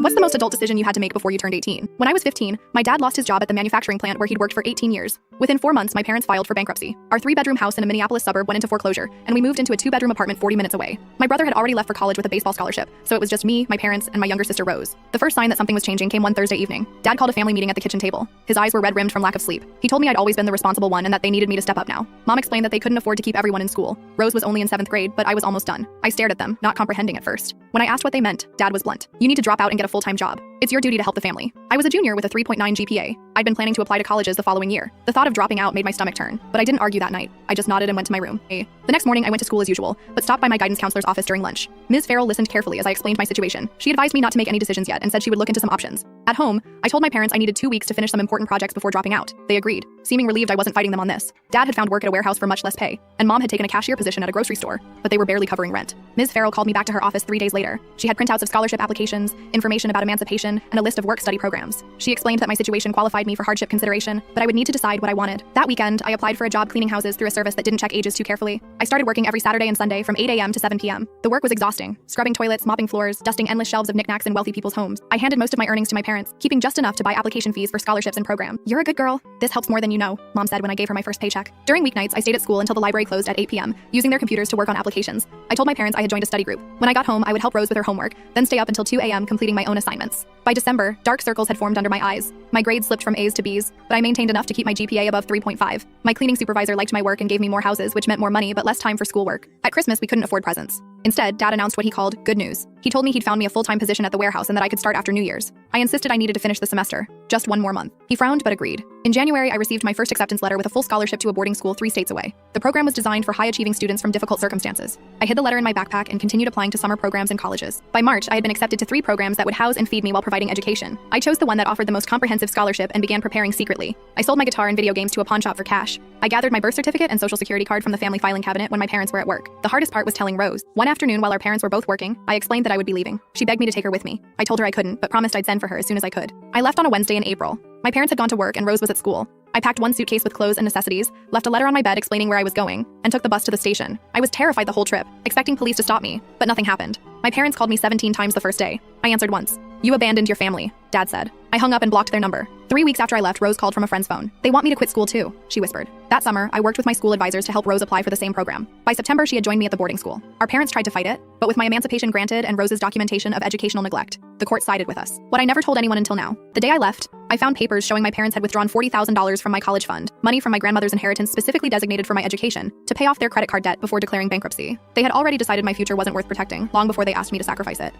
What's the most adult decision you had to make before you turned 18? When I was 15, my dad lost his job at the manufacturing plant where he'd worked for 18 years. Within 4 months, my parents filed for bankruptcy. Our 3-bedroom house in a Minneapolis suburb went into foreclosure, and we moved into a 2-bedroom apartment 40 minutes away. My brother had already left for college with a baseball scholarship, so it was just me, my parents, and my younger sister Rose. The first sign that something was changing came one Thursday evening. Dad called a family meeting at the kitchen table. His eyes were red-rimmed from lack of sleep. He told me I'd always been the responsible one and that they needed me to step up now. Mom explained that they couldn't afford to keep everyone in school. Rose was only in 7th grade, but I was almost done. I stared at them, not comprehending at first. When I asked what they meant, Dad was blunt. You need to drop out and get a full-time job. It's your duty to help the family. I was a junior with a 3.9 GPA. I'd been planning to apply to colleges the following year. The thought of dropping out made my stomach turn, but I didn't argue that night. I just nodded and went to my room. The next morning, I went to school as usual, but stopped by my guidance counselor's office during lunch. Ms. Farrell listened carefully as I explained my situation. She advised me not to make any decisions yet and said she would look into some options. At home, I told my parents I needed 2 weeks to finish some important projects before dropping out. They agreed, seeming relieved I wasn't fighting them on this. Dad had found work at a warehouse for much less pay, and Mom had taken a cashier position at a grocery store, but they were barely covering rent. Ms. Farrell called me back to her office 3 days later. She had printouts of scholarship applications, information about emancipation, and a list of work-study programs. She explained that my situation qualified me for hardship consideration, but I would need to decide what I wanted. That weekend, I applied for a job cleaning houses through a service that didn't check ages too carefully. I started working every Saturday and Sunday from 8 a.m. to 7 p.m. The work was exhausting, scrubbing toilets, mopping floors, dusting endless shelves of knickknacks in wealthy people's homes. I handed most of my earnings to my parents, keeping just enough to buy application fees for scholarships and programs. You're a good girl. This helps more than you know, Mom said when I gave her my first paycheck. During weeknights, I stayed at school until the library closed at 8 p.m., using their computers to work on applications. I told my parents I had joined a study group. When I got home, I would help Rose with her homework, then stay up until 2 a.m. completing my own assignments. By December, dark circles had formed under my eyes. My grades slipped from A's to B's, but I maintained enough to keep my GPA above 3.5. My cleaning supervisor liked my work and gave me more houses, which meant more money but less time for schoolwork. At Christmas, we couldn't afford presents. Instead, Dad announced what he called good news. He told me he'd found me a full-time position at the warehouse and that I could start after New Year's. I insisted I needed to finish the semester, just 1 more month. He frowned but agreed. In January, I received my first acceptance letter with a full scholarship to a boarding school 3 states away. The program was designed for high-achieving students from difficult circumstances. I hid the letter in my backpack and continued applying to summer programs and colleges. By March, I had been accepted to 3 programs that would house and feed me while providing education. I chose the one that offered the most comprehensive scholarship and began preparing secretly. I sold my guitar and video games to a pawn shop for cash. I gathered my birth certificate and social security card from the family filing cabinet when my parents were at work. The hardest part was telling Rose. One afternoon while our parents were both working, I explained that I would be leaving. She begged me to take her with me. I told her I couldn't, but promised I'd send for her as soon as I could. I left on a Wednesday in April. My parents had gone to work and Rose was at school. I packed 1 suitcase with clothes and necessities, left a letter on my bed explaining where I was going, and took the bus to the station. I was terrified the whole trip, expecting police to stop me, but nothing happened. My parents called me 17 times the first day. I answered once. You abandoned your family, Dad said. I hung up and blocked their number. 3 weeks after I left, Rose called from a friend's phone. They want me to quit school too, she whispered. That summer, I worked with my school advisors to help Rose apply for the same program. By September, she had joined me at the boarding school. Our parents tried to fight it, but with my emancipation granted and Rose's documentation of educational neglect, the court sided with us. What I never told anyone until now. The day I left, I found papers showing my parents had withdrawn $40,000 from my college fund, money from my grandmother's inheritance specifically designated for my education, to pay off their credit card debt before declaring bankruptcy. They had already decided my future wasn't worth protecting, long before they asked me to sacrifice it.